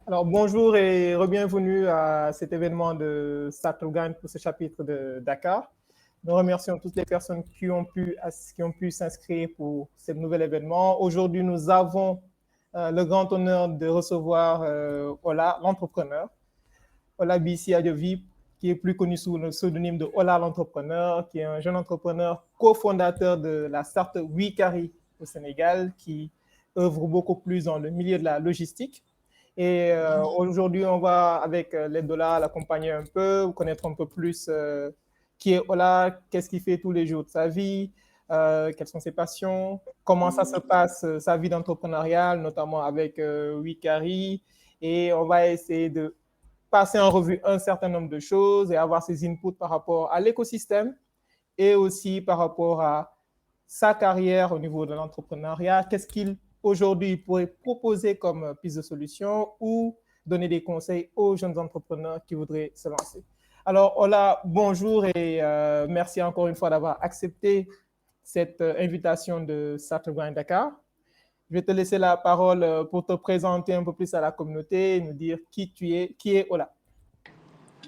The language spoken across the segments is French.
Alors, bonjour et bienvenue à cet événement de Saturn pour ce chapitre de Dakar. Nous remercions toutes les personnes qui ont pu s'inscrire pour ce nouvel événement. Aujourd'hui, nous avons le grand honneur de recevoir Ola, l'entrepreneur, Ola Bissi Adjovi, qui est plus connu sous le pseudonyme de Ola l'entrepreneur, qui est un jeune entrepreneur cofondateur de la start-up Wikari au Sénégal, qui œuvre beaucoup plus dans le milieu de la logistique. Et aujourd'hui, on va, avec l'aide d'Ola, l'accompagner un peu, connaître un peu plus qui est Ola, qu'est-ce qu'il fait tous les jours de sa vie, quelles sont ses passions, comment ça se passe, sa vie d'entrepreneuriat, notamment avec Wikari. Et on va essayer de passer en revue un certain nombre de choses et avoir ses inputs par rapport à l'écosystème et aussi par rapport à sa carrière au niveau de l'entrepreneuriat. Qu'est-ce qu'il aujourd'hui pourrait proposer comme piste de solution ou donner des conseils aux jeunes entrepreneurs qui voudraient se lancer. Alors, Ola, bonjour et merci encore une fois d'avoir accepté cette invitation de Saturn Dakar. Je vais te laisser la parole pour te présenter un peu plus à la communauté et nous dire qui tu es, qui est Ola.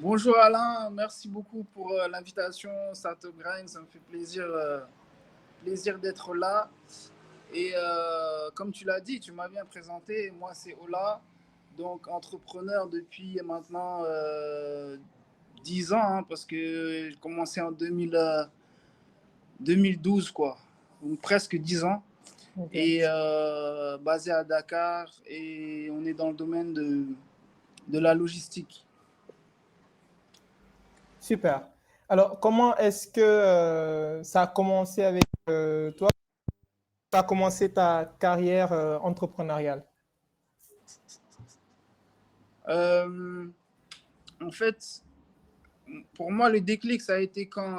Bonjour Alain, merci beaucoup pour l'invitation. Sato Grind, ça me fait plaisir d'être là. Et comme tu l'as dit, tu m'as bien présenté. Moi, c'est Ola, donc entrepreneur depuis maintenant 10 ans, hein, parce que j'ai commencé en 2012, quoi. Donc presque 10 ans. Okay. Et basé à Dakar, et on est dans le domaine de la logistique. Super. Alors, comment est-ce que ça a commencé avec toi? Tu as commencé ta carrière entrepreneuriale? En fait, pour moi, le déclic, ça a été quand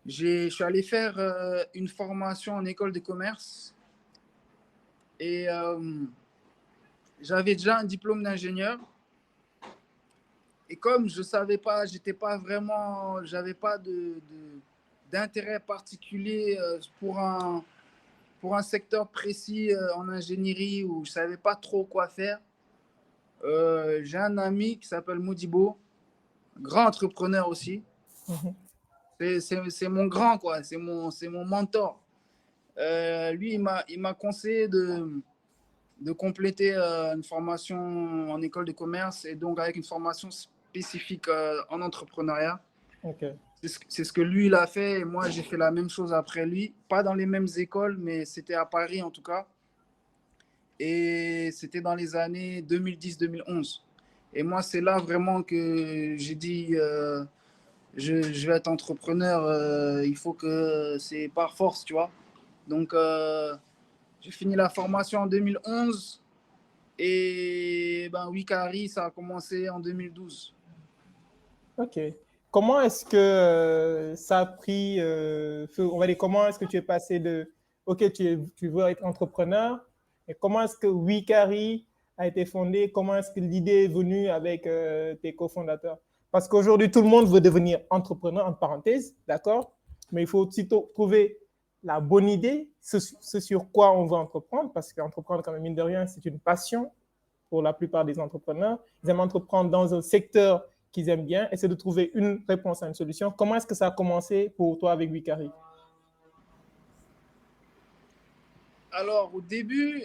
je suis allé faire une formation en école de commerce. Et j'avais déjà un diplôme d'ingénieur. Et comme je savais pas, j'avais pas d'intérêt particulier pour un secteur précis en ingénierie où je savais pas trop quoi faire. J'ai un ami qui s'appelle Modibo, grand entrepreneur aussi. C'est mon grand, quoi. C'est mon mentor. Lui, il m'a conseillé de compléter une formation en école de commerce et donc avec une formation spécifique en entrepreneuriat. Okay. C'est ce que lui, il a fait et moi, j'ai fait la même chose après lui. Pas dans les mêmes écoles, mais c'était à Paris en tout cas. Et c'était dans les années 2010-2011. Et moi, c'est là vraiment que j'ai dit je vais être entrepreneur. Il faut que c'est par force, tu vois. Donc, j'ai fini la formation en 2011 et Wikari, ça a commencé en 2012. Ok. Comment est-ce que ça a pris feu? On va dire, comment est-ce que tu es passé de, ok, tu veux être entrepreneur, et comment est-ce que Wikari a été fondé? Comment est-ce que l'idée est venue avec tes cofondateurs? Parce qu'aujourd'hui, tout le monde veut devenir entrepreneur, en parenthèse, d'accord? Mais il faut aussi trouver la bonne idée, ce sur quoi on veut entreprendre, parce qu'entreprendre, quand même, mine de rien, c'est une passion pour la plupart des entrepreneurs. Ils aiment entreprendre dans un secteur qu'ils aiment bien, essayer de trouver une réponse à une solution. Comment est-ce que ça a commencé pour toi avec Wikari? Alors, au début,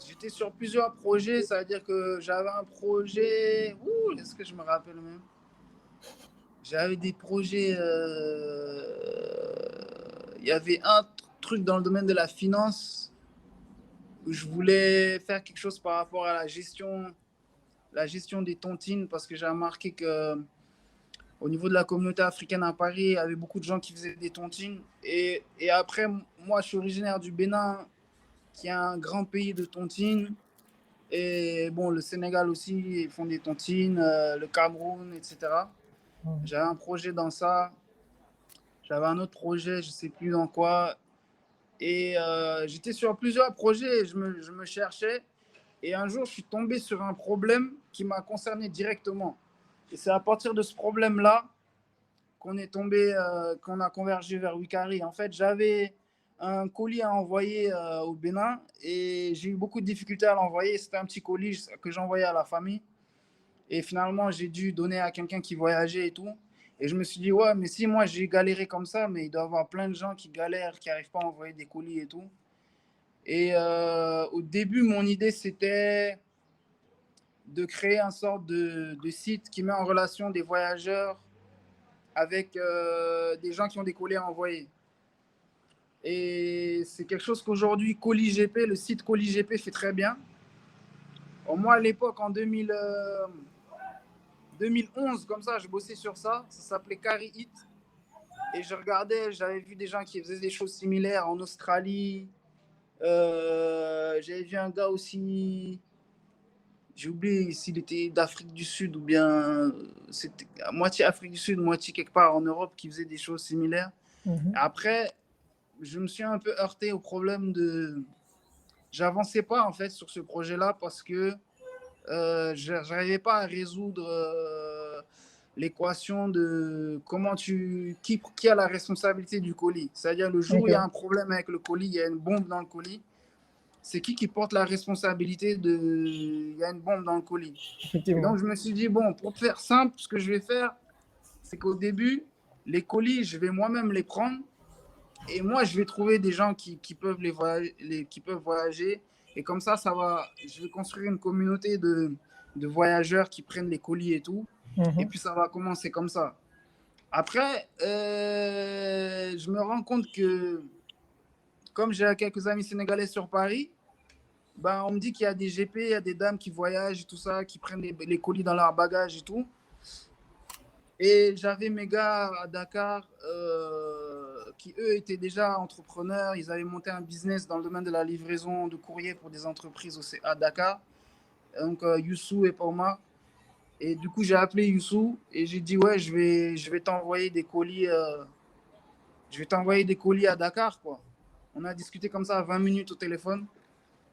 j'étais sur plusieurs projets, c'est-à-dire que j'avais un projet... est-ce que je me rappelle même? J'avais des projets... Il y avait un truc dans le domaine de la finance où je voulais faire quelque chose par rapport à la gestion des tontines, parce que j'ai remarqué que au niveau de la communauté africaine à Paris, il y avait beaucoup de gens qui faisaient des tontines. Et après, moi, je suis originaire du Bénin, qui est un grand pays de tontines. Et bon, le Sénégal aussi, ils font des tontines, le Cameroun, etc. J'avais un projet dans ça. J'avais un autre projet, je ne sais plus dans quoi. Et j'étais sur plusieurs projets et je me cherchais. Et un jour, je suis tombé sur un problème qui m'a concerné directement. Et c'est à partir de ce problème-là qu'on a convergé vers Wikari. En fait, j'avais un colis à envoyer au Bénin et j'ai eu beaucoup de difficultés à l'envoyer. C'était un petit colis que j'envoyais à la famille. Et finalement, j'ai dû donner à quelqu'un qui voyageait et tout. Et je me suis dit, ouais, mais si moi j'ai galéré comme ça, mais il doit y avoir plein de gens qui galèrent, qui n'arrivent pas à envoyer des colis et tout. Et au début, mon idée, c'était de créer un sorte de site qui met en relation des voyageurs avec des gens qui ont des colis à envoyer. Et c'est quelque chose qu'aujourd'hui, ColisGP, le site ColisGP fait très bien. Moi, à l'époque, en 2011, comme ça, je bossais sur ça. Ça s'appelait Carry It. Et je regardais, j'avais vu des gens qui faisaient des choses similaires en Australie. J'avais vu un gars aussi, j'ai oublié s'il était d'Afrique du Sud ou bien c'était à moitié Afrique du Sud, moitié quelque part en Europe qui faisait des choses similaires. Après, je me suis un peu heurté au problème de... J'avançais pas en fait sur ce projet-là parce que j'arrivais pas à résoudre l'équation de comment qui a la responsabilité du colis. C'est-à-dire le jour où il y a un problème avec le colis, il y a une bombe dans le colis, c'est qui porte la responsabilité de il y a une bombe dans le colis. Et donc je me suis dit bon, pour faire simple, ce que je vais faire, c'est qu'au début, les colis, je vais moi-même les prendre et moi je vais trouver des gens qui peuvent qui peuvent voyager. Et comme ça je vais construire une communauté de voyageurs qui prennent les colis et tout. Et puis ça va commencer comme ça. Après, je me rends compte que comme j'ai quelques amis sénégalais sur Paris, ben, on me dit qu'il y a des GP, il y a des dames qui voyagent et tout ça, qui prennent les colis dans leur bagage et tout. Et j'avais mes gars à Dakar qui, eux, étaient déjà entrepreneurs. Ils avaient monté un business dans le domaine de la livraison de courrier pour des entreprises à Dakar. Donc, Youssou et Pauma. Et du coup, j'ai appelé Youssou et j'ai dit, ouais, je vais t'envoyer des colis. Je vais t'envoyer des colis à Dakar, quoi. On a discuté comme ça 20 minutes au téléphone.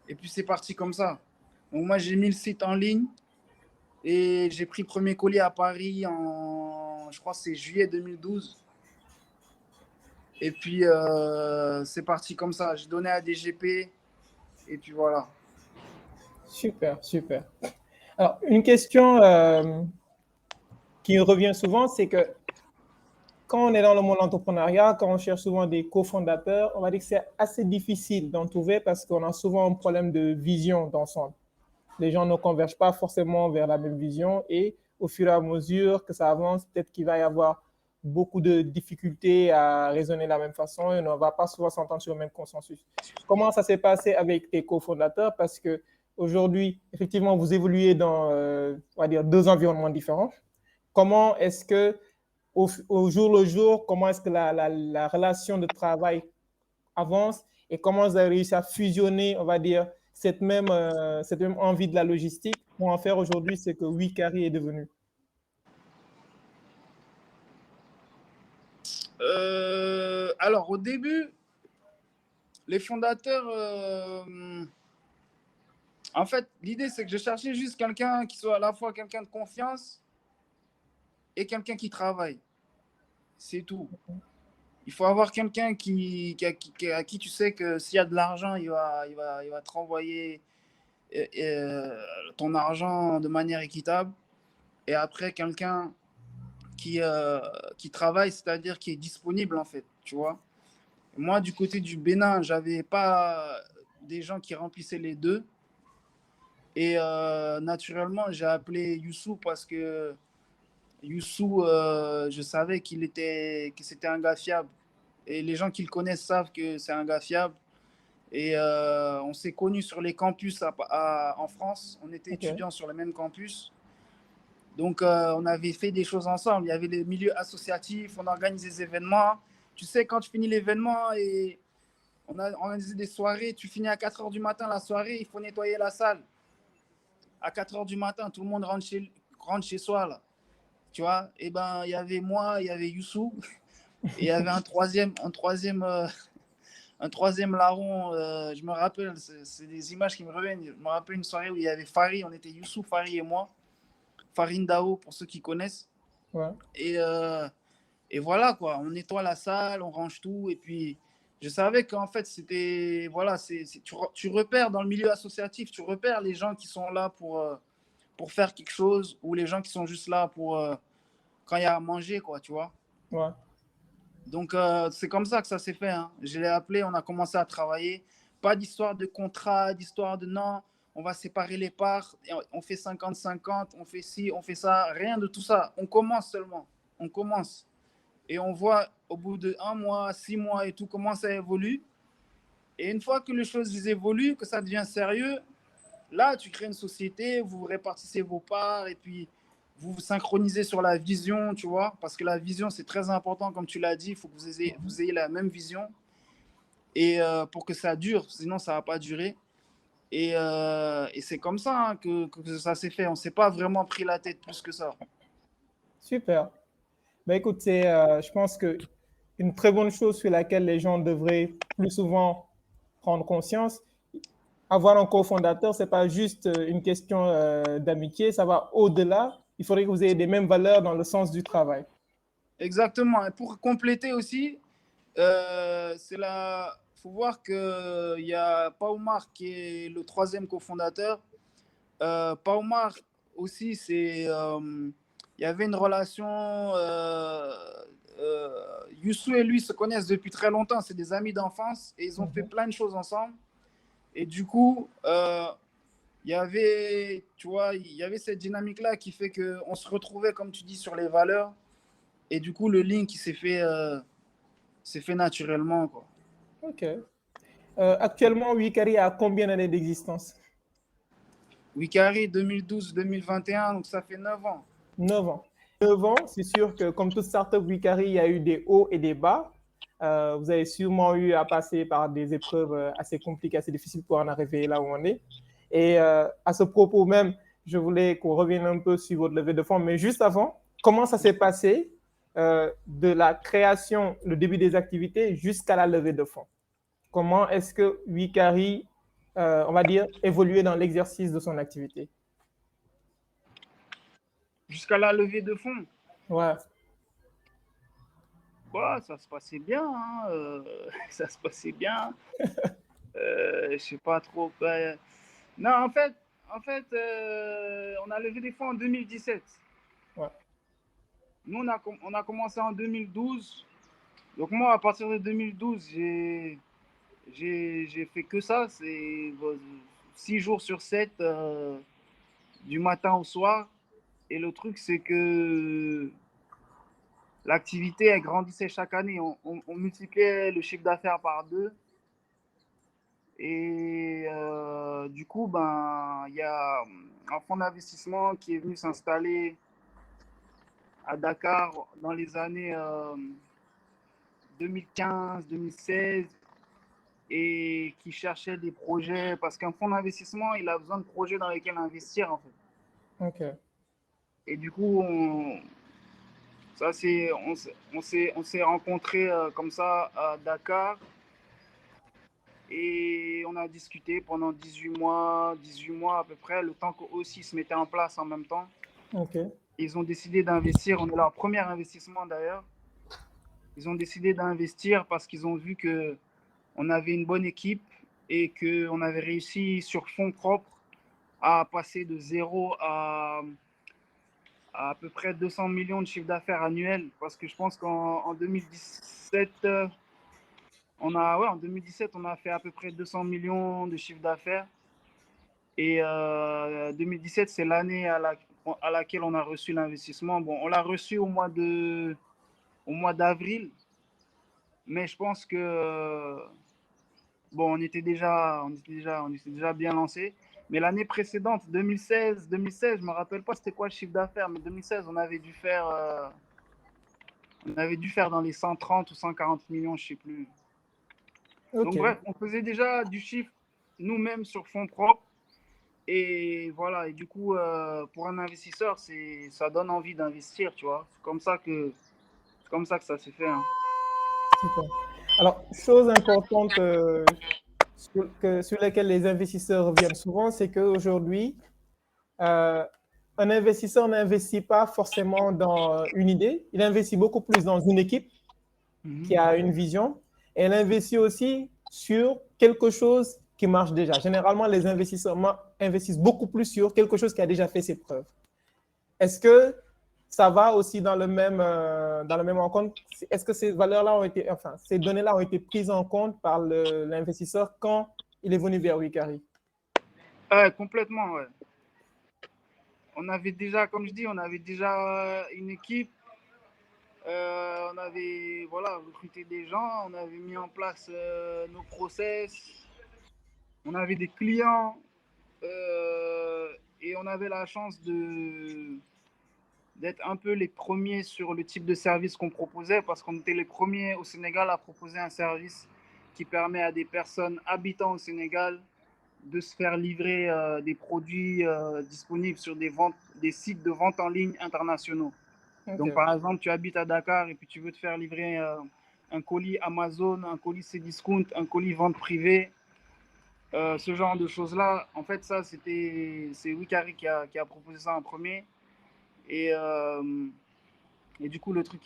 Et puis, c'est parti comme ça. Donc, moi, j'ai mis le site en ligne. Et j'ai pris le premier colis à Paris je crois que c'est juillet 2012. Et puis, c'est parti comme ça. J'ai donné à des GP. Et puis voilà. Super, super. Alors, une question qui revient souvent, c'est que quand on est dans le monde entrepreneuriat, quand on cherche souvent des cofondateurs, on va dire que c'est assez difficile d'en trouver parce qu'on a souvent un problème de vision d'ensemble. Les gens ne convergent pas forcément vers la même vision et au fur et à mesure que ça avance, peut-être qu'il va y avoir beaucoup de difficultés à raisonner de la même façon et on ne va pas souvent s'entendre sur le même consensus. Comment ça s'est passé avec tes cofondateurs? Parce que aujourd'hui, effectivement, vous évoluez dans, on va dire, deux environnements différents. Comment est-ce que, au jour le jour, comment est-ce que la relation de travail avance et comment vous avez réussi à fusionner, on va dire, cette même envie de la logistique pour en faire aujourd'hui ce que WeCarry est devenu? Alors, au début, les fondateurs, en fait, l'idée, c'est que je cherchais juste quelqu'un qui soit à la fois quelqu'un de confiance et quelqu'un qui travaille. C'est tout. Il faut avoir quelqu'un à qui tu sais que s'il y a de l'argent, il va te renvoyer ton argent de manière équitable. Et après, quelqu'un qui travaille, c'est-à-dire qui est disponible, en fait, tu vois. Moi, du côté du Bénin, j'avais pas des gens qui remplissaient les deux. Et naturellement, j'ai appelé Youssou parce que Youssou, je savais que c'était un gars fiable. Et les gens qui le connaissent savent que c'est un gars fiable. Et on s'est connus sur les campus en France. On était étudiants sur le même campus. Donc, on avait fait des choses ensemble. Il y avait les milieux associatifs, on organisait des événements. Tu sais, quand tu finis l'événement et on a organisé des soirées, tu finis à 4 h du matin la soirée, il faut nettoyer la salle. À 4 h du matin, tout le monde rentre chez soi, là. Tu vois, et ben, il y avait moi, il y avait Youssou, et il y avait un troisième larron. Je me rappelle, c'est des images qui me reviennent. Je me rappelle une soirée où il y avait Fari, on était Youssou, Fari et moi. Farine Dao, pour ceux qui connaissent. Ouais. Et voilà, quoi. On nettoie la salle, on range tout, et puis Je savais qu'en fait, c'était. Voilà, tu repères dans le milieu associatif, tu repères les gens qui sont là pour faire quelque chose ou les gens qui sont juste là pour quand il y a à manger, quoi, tu vois. Ouais. Donc, c'est comme ça que ça s'est fait. Hein. Je l'ai appelé, on a commencé à travailler. Pas d'histoire de contrat, d'histoire de non, on va séparer les parts, on fait 50-50, on fait ci, on fait ça. Rien de tout ça. On commence seulement. On commence. Et on voit au bout de 1 mois, 6 mois et tout, comment ça évolue. Et une fois que les choses évoluent, que ça devient sérieux, là, tu crées une société, vous répartissez vos parts et puis vous vous synchronisez sur la vision, tu vois, parce que la vision, c'est très important, comme tu l'as dit, il faut que vous ayez la même vision et pour que ça dure, sinon ça ne va pas durer. Et c'est comme ça hein, que ça s'est fait. On ne s'est pas vraiment pris la tête plus que ça. Super. Ben écoute, je pense que une très bonne chose sur laquelle les gens devraient plus souvent prendre conscience, avoir un cofondateur, c'est pas juste une question d'amitié, ça va au-delà. Il faudrait que vous ayez les mêmes valeurs dans le sens du travail. Exactement. Et pour compléter aussi, c'est là, faut voir qu'il y a Paumar qui est le troisième cofondateur. Paumar aussi, il y avait une relation. Youssou et lui se connaissent depuis très longtemps, c'est des amis d'enfance et ils ont fait plein de choses ensemble. Et du coup, il y avait, tu vois, il y avait cette dynamique-là qui fait qu'on se retrouvait, comme tu dis, sur les valeurs. Et du coup, le link s'est fait naturellement, quoi. Ok. Actuellement, Wikari a combien d'années d'existence? Wikari 2012-2021, donc ça fait 9 ans. 9 ans. 9 ans, c'est sûr que comme toute startup Wikari, il y a eu des hauts et des bas. Vous avez sûrement eu à passer par des épreuves assez compliquées, assez difficiles pour en arriver là où on est. Et à ce propos même, je voulais qu'on revienne un peu sur votre levée de fonds. Mais juste avant, comment ça s'est passé de la création, le début des activités jusqu'à la levée de fonds? Comment est-ce que Wikari, on va dire, évoluait dans l'exercice de son activité? Jusqu'à la levée de fonds. Ouais. Bah, ça se passait bien. Hein, ça se passait bien. Je sais pas trop. Non, en fait on a levé des fonds en 2017. Ouais. Nous, on a commencé en 2012. Donc moi, à partir de 2012, j'ai fait que ça. C'est 6 jours sur 7, du matin au soir. Et le truc, c'est que l'activité, elle grandissait chaque année. On multipliait le chiffre d'affaires par 2. Et du coup, ben, il y a un fonds d'investissement qui est venu s'installer à Dakar dans les années 2015-2016 et qui cherchait des projets parce qu'un fonds d'investissement, il a besoin de projets dans lesquels investir en fait. Ok. Et du coup, on s'est rencontrés comme ça à Dakar et on a discuté pendant 18 mois à peu près, le temps qu'eux aussi se mettaient en place en même temps. Ok. Ils ont décidé d'investir, on est leur premier investissement d'ailleurs. Ils ont décidé d'investir parce qu'ils ont vu qu'on avait une bonne équipe et qu'on avait réussi sur fonds propres à passer de zéro à peu près 200 millions de chiffre d'affaires annuel. Parce que je pense qu'en 2017, en 2017, on a fait à peu près 200 millions de chiffre d'affaires. Et 2017, c'est l'année à laquelle on a reçu l'investissement. Bon, on l'a reçu au mois d'avril, mais je pense que bon, on était déjà bien lancé. Mais l'année précédente, 2016, je me rappelle pas c'était quoi le chiffre d'affaires, mais 2016, on avait dû faire dans les 130 ou 140 millions, je sais plus. Ok. Donc bref, on faisait déjà du chiffre nous-mêmes sur fonds propres. Et voilà, et du coup, pour un investisseur, ça donne envie d'investir, tu vois. C'est comme ça que ça s'est fait. Hein. Super. Alors, chose importante sur laquelle les investisseurs reviennent souvent, c'est qu'aujourd'hui, euh, un investisseur n'investit pas forcément dans une idée, il investit beaucoup plus dans une équipe qui a une vision. Elle investit aussi sur quelque chose qui marche déjà. Généralement, les investisseurs investissent beaucoup plus sur quelque chose qui a déjà fait ses preuves. Est-ce que ça va aussi dans le même rencontre? Est-ce que ces valeurs-là ont été, enfin, ces données-là ont été prises en compte par l'investisseur quand il est venu vers Wikari? Complètement, ouais. On avait déjà, comme je dis, on avait déjà une équipe. On avait voilà, recruté des gens, on avait mis en place nos process, on avait des clients et on avait la chance d'être un peu les premiers sur le type de service qu'on proposait parce qu'on était les premiers au Sénégal à proposer un service qui permet à des personnes habitant au Sénégal de se faire livrer des produits disponibles sur des sites de vente en ligne internationaux. Okay. Donc, par exemple, tu habites à Dakar et puis tu veux te faire livrer un colis Amazon, un colis Cdiscount, un colis vente privée, ce genre de choses-là. En fait, ça, c'est Wikari qui a proposé ça en premier. Et du coup, le truc,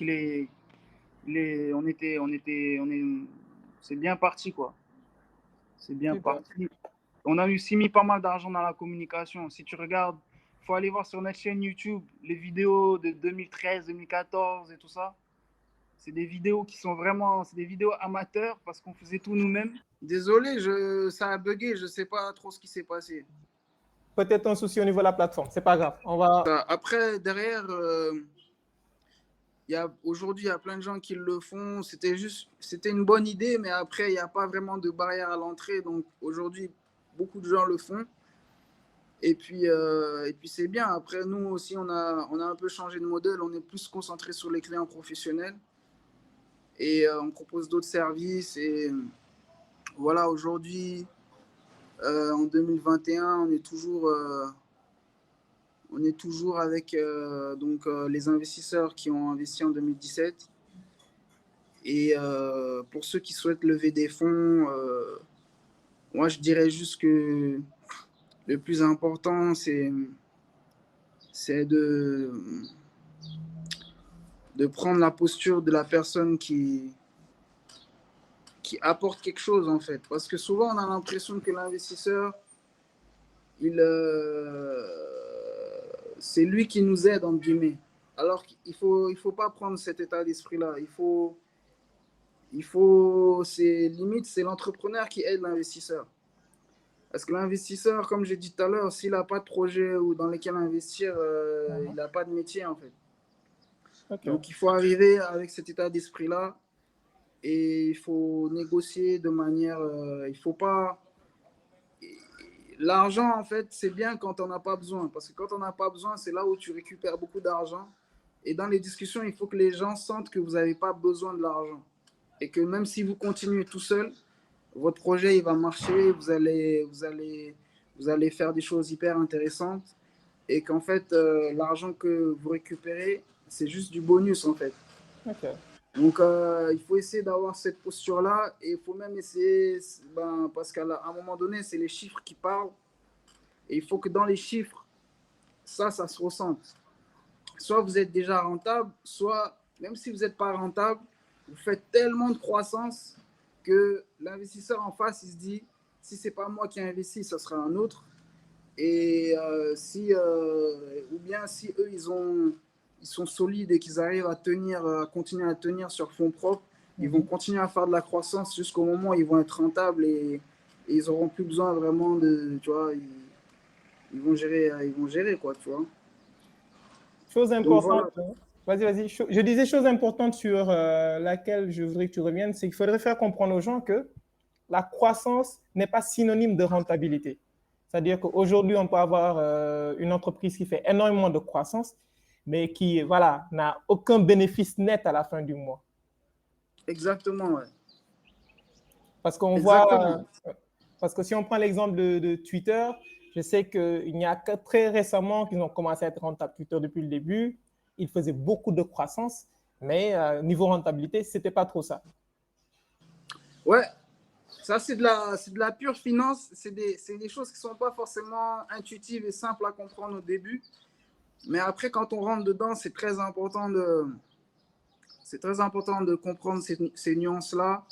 c'est bien parti, quoi. C'est bien parti. On a aussi mis pas mal d'argent dans la communication. Si tu regardes, il faut aller voir sur notre chaîne YouTube les vidéos de 2013, 2014 et tout ça. C'est des vidéos qui sont vraiment, c'est des vidéos amateurs parce qu'on faisait tout nous-mêmes. Désolé, ça a bugué, je ne sais pas trop ce qui s'est passé. Peut-être un souci au niveau de la plateforme, c'est pas grave. On va... Après, derrière, aujourd'hui, il y a plein de gens qui le font. C'était une bonne idée, mais après, il n'y a pas vraiment de barrière à l'entrée. Donc aujourd'hui, beaucoup de gens le font. Et puis c'est bien. Après, nous aussi, on a un peu changé de modèle. On est plus concentré sur les clients professionnels. Et on propose d'autres services. Et voilà, aujourd'hui, en 2021, on est toujours avec les investisseurs qui ont investi en 2017. Et pour ceux qui souhaitent lever des fonds, moi, je dirais juste que le plus important, c'est de prendre la posture de la personne qui apporte quelque chose, en fait. Parce que souvent, on a l'impression que l'investisseur, c'est lui qui nous aide, entre guillemets. Alors qu'il faut pas prendre cet état d'esprit-là. C'est l'entrepreneur qui aide l'investisseur. Parce que l'investisseur, comme j'ai dit tout à l'heure, s'il n'a pas de projet ou dans lequel investir, il n'a pas de métier, en fait. Okay. Donc, il faut arriver avec cet état d'esprit-là et il faut négocier de manière... il faut pas... L'argent, en fait, c'est bien quand on n'a pas besoin. Parce que quand on n'a pas besoin, c'est là où tu récupères beaucoup d'argent. Et dans les discussions, il faut que les gens sentent que vous n'avez pas besoin de l'argent. Et que même si vous continuez tout seul, votre projet, il va marcher, vous allez faire des choses hyper intéressantes. Et qu'en fait, l'argent que vous récupérez, c'est juste du bonus, en fait. Okay. Donc, il faut essayer d'avoir cette posture-là et il faut même essayer, parce qu'à un moment donné, c'est les chiffres qui parlent. Et il faut que dans les chiffres, ça se ressente. Soit vous êtes déjà rentable, soit, même si vous n'êtes pas rentable, vous faites tellement de croissance que l'investisseur en face, il se dit, si ce n'est pas moi qui ai investi, ce sera un autre. Et ou bien si eux, ils sont solides et qu'ils arrivent à continuer à tenir sur fonds propres, ils vont continuer à faire de la croissance jusqu'au moment où ils vont être rentables et ils n'auront plus besoin vraiment de, tu vois, ils vont gérer quoi, tu vois. Chose importante, vas-y. Je disais chose importante sur laquelle je voudrais que tu reviennes, c'est qu'il faudrait faire comprendre aux gens que la croissance n'est pas synonyme de rentabilité. C'est-à-dire qu'aujourd'hui, on peut avoir une entreprise qui fait énormément de croissance, mais qui, voilà, n'a aucun bénéfice net à la fin du mois. Exactement, ouais. Parce qu'on voit, parce que si on prend l'exemple de Twitter, je sais qu'il n'y a que très récemment qu'ils ont commencé à être rentables. Twitter, depuis le début, ils faisaient beaucoup de croissance, mais niveau rentabilité, ce n'était pas trop ça. Ouais, ça, c'est de la pure finance. C'est des choses qui ne sont pas forcément intuitives et simples à comprendre au début. Mais après, quand on rentre dedans, c'est très important de comprendre ces nuances-là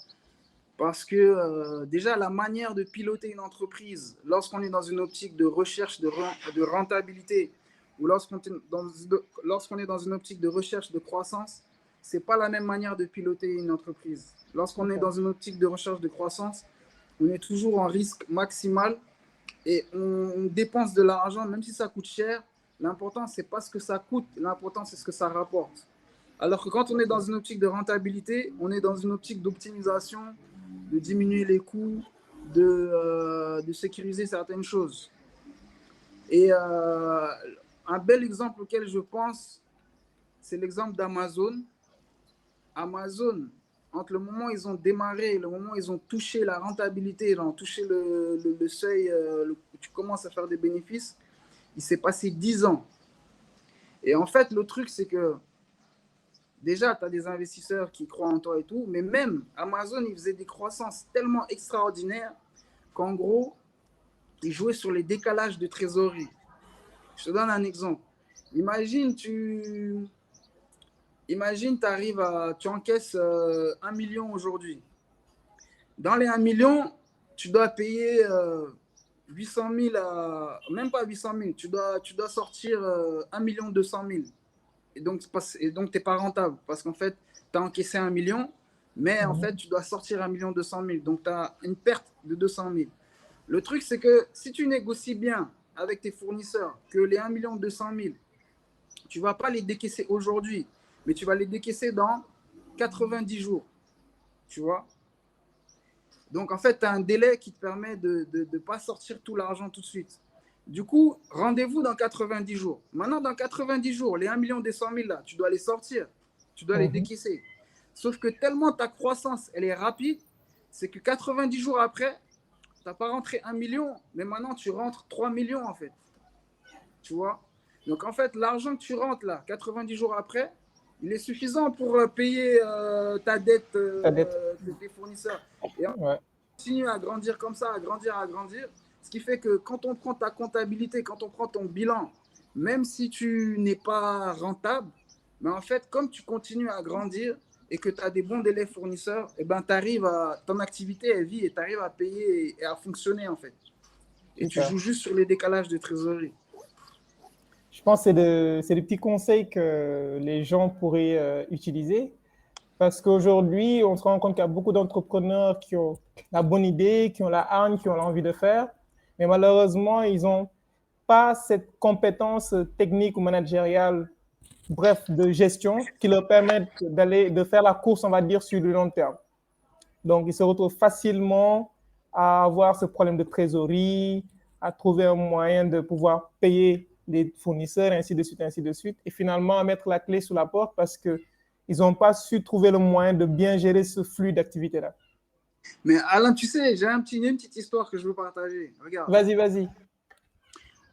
Parce que déjà, la manière de piloter une entreprise, lorsqu'on est dans une optique de recherche de rentabilité ou lorsqu'on est dans une optique de recherche de croissance, ce n'est pas la même manière de piloter une entreprise. Lorsqu'on est dans une optique de recherche de croissance, on est toujours en risque maximal et on dépense de l'argent, même si ça coûte cher. L'important, ce n'est pas ce que ça coûte, l'important, c'est ce que ça rapporte. Alors que quand on est dans une optique de rentabilité, on est dans une optique d'optimisation, de diminuer les coûts, de sécuriser certaines choses. Et un bel exemple auquel je pense, c'est l'exemple d'Amazon. Amazon, entre le moment où ils ont démarré et le moment où ils ont touché la rentabilité, ils ont touché le seuil où tu commences à faire des bénéfices, il s'est passé 10 ans. Et en fait, le truc, c'est que déjà, tu as des investisseurs qui croient en toi et tout, mais même Amazon, il faisait des croissances tellement extraordinaires qu'en gros, ils jouaient sur les décalages de trésorerie. Je te donne un exemple. Imagine, tu arrives tu encaisses 1 million aujourd'hui. Dans les 1 million, tu dois payer 800 000 même pas 800 000, tu dois sortir 1 200 000. Et donc, tu n'es pas rentable parce qu'en fait, tu as encaissé 1 million, mais en fait, tu dois sortir 1 200 000. Donc, tu as une perte de 200 000. Le truc, c'est que si tu négocies bien avec tes fournisseurs que les 1 200 000, tu ne vas pas les décaisser aujourd'hui, mais tu vas les décaisser dans 90 jours. Tu vois? Donc, en fait, tu as un délai qui te permet de ne pas sortir tout l'argent tout de suite. Du coup, rendez-vous dans 90 jours. Maintenant, dans 90 jours, les 1 200 000 là, tu dois les sortir. Tu dois les décaisser. Sauf que tellement ta croissance, elle est rapide, c'est que 90 jours après, tu n'as pas rentré 1 million, mais maintenant, tu rentres 3 millions en fait. Tu vois? Donc, en fait, l'argent que tu rentres là, 90 jours après, il est suffisant pour payer ta dette de tes fournisseurs. Et on continue à grandir comme ça, à grandir. Ce qui fait que quand on prend ta comptabilité, quand on prend ton bilan, même si tu n'es pas rentable, mais en fait, comme tu continues à grandir et que tu as des bons délais fournisseurs, eh ben, ton activité, elle vit et tu arrives à payer et à fonctionner en fait. Et tu joues juste sur les décalages de trésorerie. Je pense que c'est des petits conseils que les gens pourraient utiliser parce qu'aujourd'hui, on se rend compte qu'il y a beaucoup d'entrepreneurs qui ont la bonne idée, qui ont la hargne, qui ont l'envie de faire, mais malheureusement, ils n'ont pas cette compétence technique ou managériale, bref, de gestion, qui leur permettent de faire la course, on va dire, sur le long terme. Donc, ils se retrouvent facilement à avoir ce problème de trésorerie, à trouver un moyen de pouvoir payer les fournisseurs, ainsi de suite, ainsi de suite, et finalement à mettre la clé sous la porte parce qu'ils n'ont pas su trouver le moyen de bien gérer ce flux d'activité-là. Mais Alain, tu sais, j'ai une petite histoire que je veux partager. Regarde. Vas-y.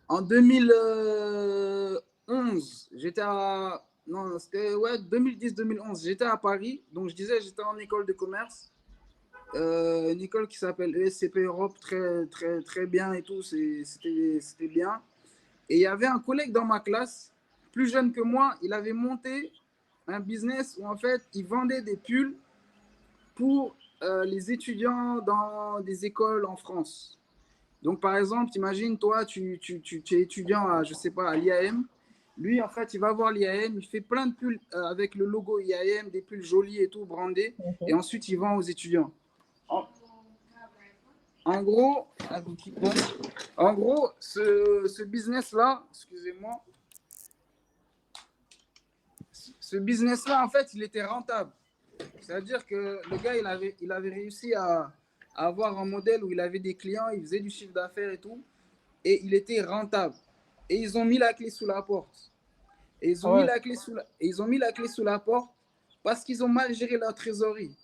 En 2011, j'étais à... Non, c'était 2010-2011. J'étais à Paris. Donc, je disais, j'étais en école de commerce. Une école qui s'appelle ESCP Europe, très, très, très bien et tout. C'était bien. Et il y avait un collègue dans ma classe, plus jeune que moi. Il avait monté un business où, en fait, il vendait des pulls pour les étudiants dans des écoles en France. Donc, par exemple, imagine, toi, tu es étudiant à, je sais pas, à l'IAM. Lui, en fait, il va voir l'IAM, il fait plein de pulls avec le logo IAM, des pulls jolis et tout, brandés. Okay. Et ensuite, il vend aux étudiants. En gros, ce business-là, excusez-moi, ce business-là, en fait, il était rentable. C'est-à-dire que le gars, il avait réussi à avoir un modèle où il avait des clients, il faisait du chiffre d'affaires et tout, et il était rentable. Et ils ont mis la clé sous la porte. Et ils ont mis la clé sous la porte parce qu'ils ont mal géré leur trésorerie.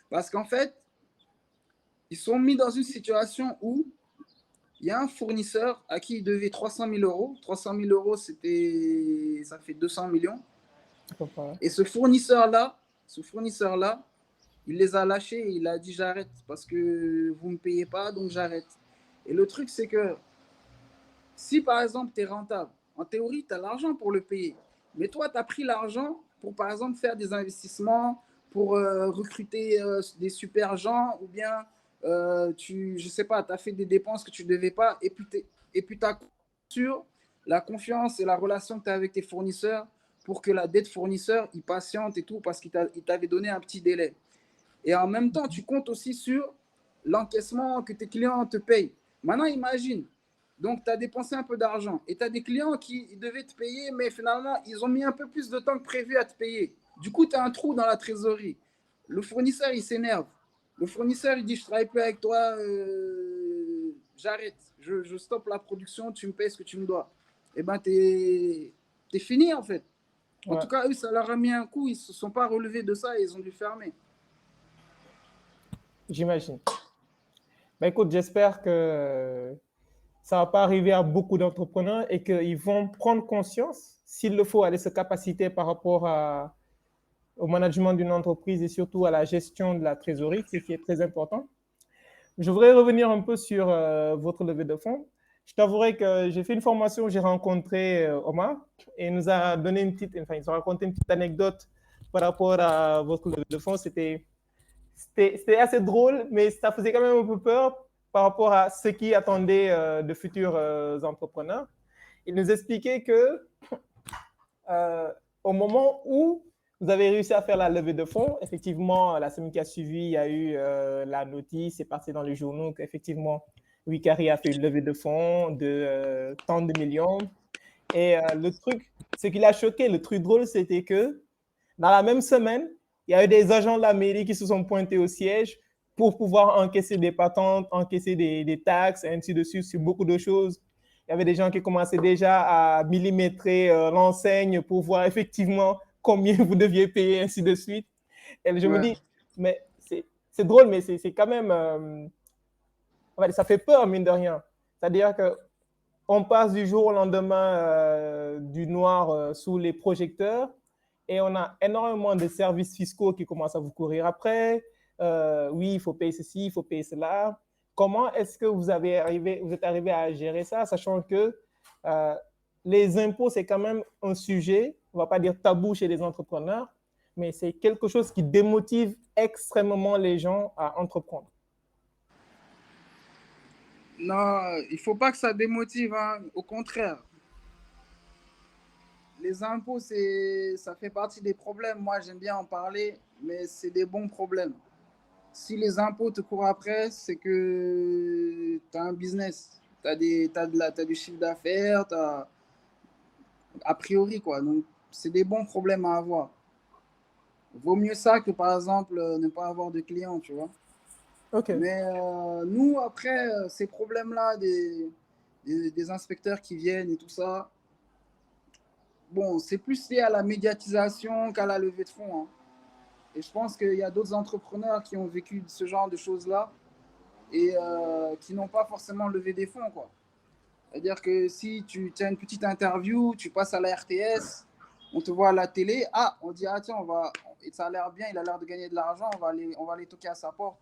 Parce qu'en fait, ils sont mis dans une situation où il y a un fournisseur à qui ils devaient 300 000 euros. 300 000 euros, ça fait 200 millions. Et ce fournisseur-là, il les a lâchés et il a dit j'arrête parce que vous ne me payez pas, donc j'arrête. Et le truc, c'est que si par exemple tu es rentable, en théorie, tu as l'argent pour le payer. Mais toi, tu as pris l'argent pour par exemple faire des investissements, pour recruter des super gens, ou bien je sais pas, tu as fait des dépenses que tu ne devais pas, et puis tu as sur la confiance et la relation que tu as avec tes fournisseurs pour que la dette fournisseur, il patiente et tout, parce qu'il t'avait donné un petit délai. Et en même temps, tu comptes aussi sur l'encaissement que tes clients te payent. Maintenant, imagine, donc tu as dépensé un peu d'argent et tu as des clients qui devaient te payer, mais finalement, ils ont mis un peu plus de temps que prévu à te payer. Du coup, tu as un trou dans la trésorerie. Le fournisseur, il s'énerve. Le fournisseur, il dit, je ne travaille plus avec toi, j'arrête, je stoppe la production, tu me payes ce que tu me dois. Eh bien, tu es fini, en fait. En Ouais, tout cas, eux, ça leur a mis un coup, ils ne se sont pas relevés de ça et ils ont dû fermer. j'imagine. Ben, écoute, j'espère que ça ne va pas arriver à beaucoup d'entrepreneurs et qu'ils vont prendre conscience, s'il le faut, aller se capaciter par rapport au management d'une entreprise et surtout à la gestion de la trésorerie, ce qui est très important. Je voudrais revenir un peu sur votre levée de fonds. Je t'avouerai que j'ai fait une formation où j'ai rencontré Omar et il nous a donné enfin, il nous a raconté une petite anecdote par rapport à votre levée de fonds. C'était assez drôle, mais ça faisait quand même un peu peur par rapport à ce qui attendait de futurs entrepreneurs. Il nous expliquait que euh, au moment où vous avez réussi à faire la levée de fonds, effectivement, la semaine qui a suivi, il y a eu la notice, c'est passé dans les journaux qu'effectivement, Wikari a fait une levée de fonds de tant de millions. Et le truc, ce qui l'a choqué, le truc drôle, c'était que dans la même semaine, il y a eu des agents de la mairie qui se sont pointés au siège pour pouvoir encaisser des patentes, encaisser des taxes, et ainsi de suite, sur beaucoup de choses. Il y avait des gens qui commençaient déjà à millimétrer l'enseigne pour voir effectivement combien vous deviez payer, ainsi de suite. Et je me Ouais. dis, mais c'est drôle, mais c'est quand même, ça fait peur, mine de rien. C'est-à-dire que on passe du jour au lendemain du noir sous les projecteurs et on a énormément de services fiscaux qui commencent à vous courir après. Oui, il faut payer ceci, il faut payer cela. Comment est-ce que vous êtes arrivé à gérer ça, sachant que euh, les impôts, c'est quand même un sujet, on ne va pas dire tabou chez les entrepreneurs, mais c'est quelque chose qui démotive extrêmement les gens à entreprendre. Non, il faut pas que ça démotive, hein. Au contraire. Les impôts, ça fait partie des problèmes. Moi, j'aime bien en parler, mais c'est des bons problèmes. Si les impôts te courent après, c'est que tu as un business. T'as du chiffre d'affaires, a priori, quoi. Donc, c'est des bons problèmes à avoir. Vaut mieux ça que, par exemple, ne pas avoir de clients, tu vois. Ok. Mais nous, après, ces problèmes-là, des inspecteurs qui viennent et tout ça, bon, c'est plus lié à la médiatisation qu'à la levée de fonds, hein. Et je pense qu'il y a d'autres entrepreneurs qui ont vécu ce genre de choses-là et qui n'ont pas forcément levé des fonds, quoi. C'est-à-dire que si tu as une petite interview, tu passes à la RTS, on te voit à la télé, ah, on dit, ah tiens, ça a l'air bien, il a l'air de gagner de l'argent, on va aller toquer à sa porte.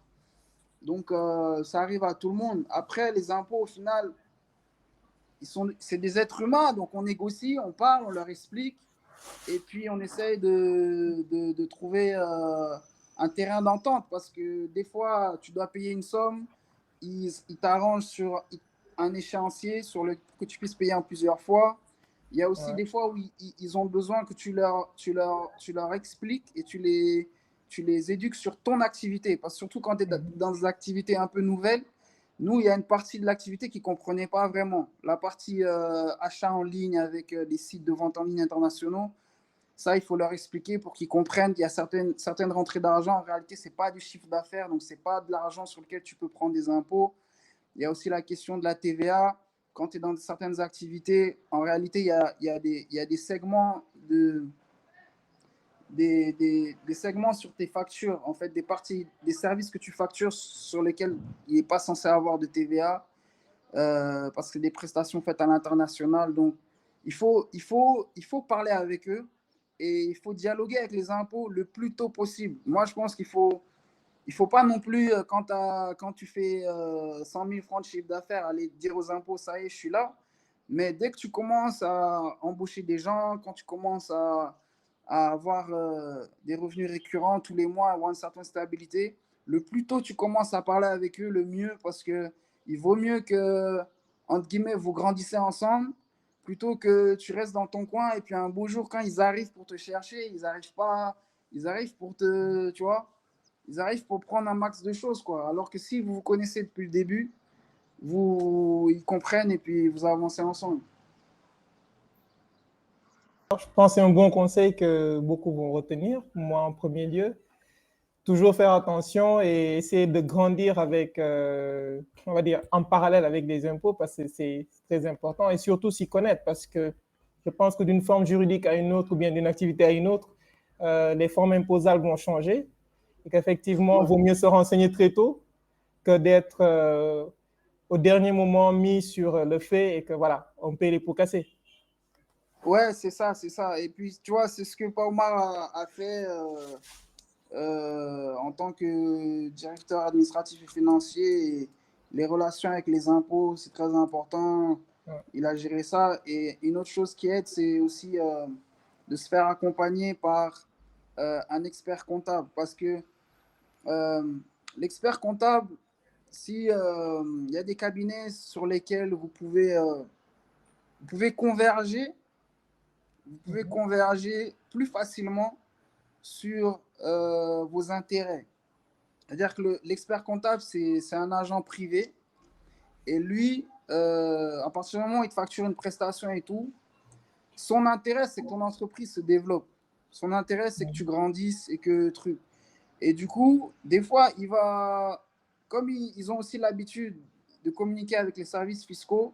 Donc, ça arrive à tout le monde. Après, les impôts, au final, c'est des êtres humains, donc on négocie, on parle, on leur explique, et puis on essaye de trouver un terrain d'entente, parce que des fois, tu dois payer une somme, ils t'arrangent sur un échéancier que tu puisses payer en plusieurs fois. Il y a aussi Ouais. des fois où ils ont besoin que tu leur expliques et tu les éduques sur ton activité. Parce que surtout quand tu es dans des activités un peu nouvelles, nous, il y a une partie de l'activité qu'ils ne comprenaient pas vraiment. La partie achat en ligne avec les sites de vente en ligne internationaux, ça, il faut leur expliquer pour qu'ils comprennent qu'il y a certaines rentrées d'argent. En réalité, ce n'est pas du chiffre d'affaires, donc ce n'est pas de l'argent sur lequel tu peux prendre des impôts. Il y a aussi la question de la TVA. Quand tu es dans certaines activités, en réalité, il y a des segments des segments sur tes factures, en fait, des parties, des services que tu factures sur lesquels il n'est pas censé avoir de TVA, parce que c'est des prestations faites à l'international. Donc, il faut parler avec eux et il faut dialoguer avec les impôts le plus tôt possible. Moi, je pense qu'il faut pas non plus, quand tu fais 100 000 francs de chiffre d'affaires, aller dire aux impôts, ça y est, je suis là. Mais dès que tu commences à embaucher des gens, quand tu commences à avoir des revenus récurrents tous les mois, avoir une certaine stabilité, le plus tôt tu commences à parler avec eux, le mieux, parce que il vaut mieux que, entre guillemets, vous grandissez ensemble, plutôt que tu restes dans ton coin et puis un beau jour, quand ils arrivent pour te chercher, ils arrivent pas, ils arrivent pour te, tu vois, ils arrivent pour prendre un max de choses, quoi. Alors que si vous vous connaissez depuis le début, ils comprennent et puis vous avancez ensemble. Je pense que c'est un bon conseil que beaucoup vont retenir. Moi, en premier lieu, toujours faire attention et essayer de grandir avec, on va dire, en parallèle avec les impôts parce que c'est très important et surtout s'y connaître parce que je pense que d'une forme juridique à une autre ou bien d'une activité à une autre, les formes imposables vont changer et qu'effectivement, il Ouais, vaut mieux se renseigner très tôt que d'être au dernier moment mis sur le fait et que voilà, on paye les pots cassés. ouais, c'est ça, c'est ça. Et puis, tu vois, c'est ce que Paumar a fait en tant que directeur administratif et financier. Et les relations avec les impôts, c'est très important. Ouais. Il a géré ça. Et une autre chose qui aide, c'est aussi de se faire accompagner par un expert comptable. Parce que euh, l'expert comptable, si il y a des cabinets sur lesquels vous pouvez converger, vous pouvez Mhm. converger plus facilement sur vos intérêts. C'est-à-dire que l'expert comptable, c'est un agent privé. Et lui, à partir du moment où il te facture une prestation et tout, son intérêt, c'est que ton entreprise se développe. Son intérêt, c'est que tu grandisses et que truc. Et du coup, des fois, comme ils ont aussi l'habitude de communiquer avec les services fiscaux,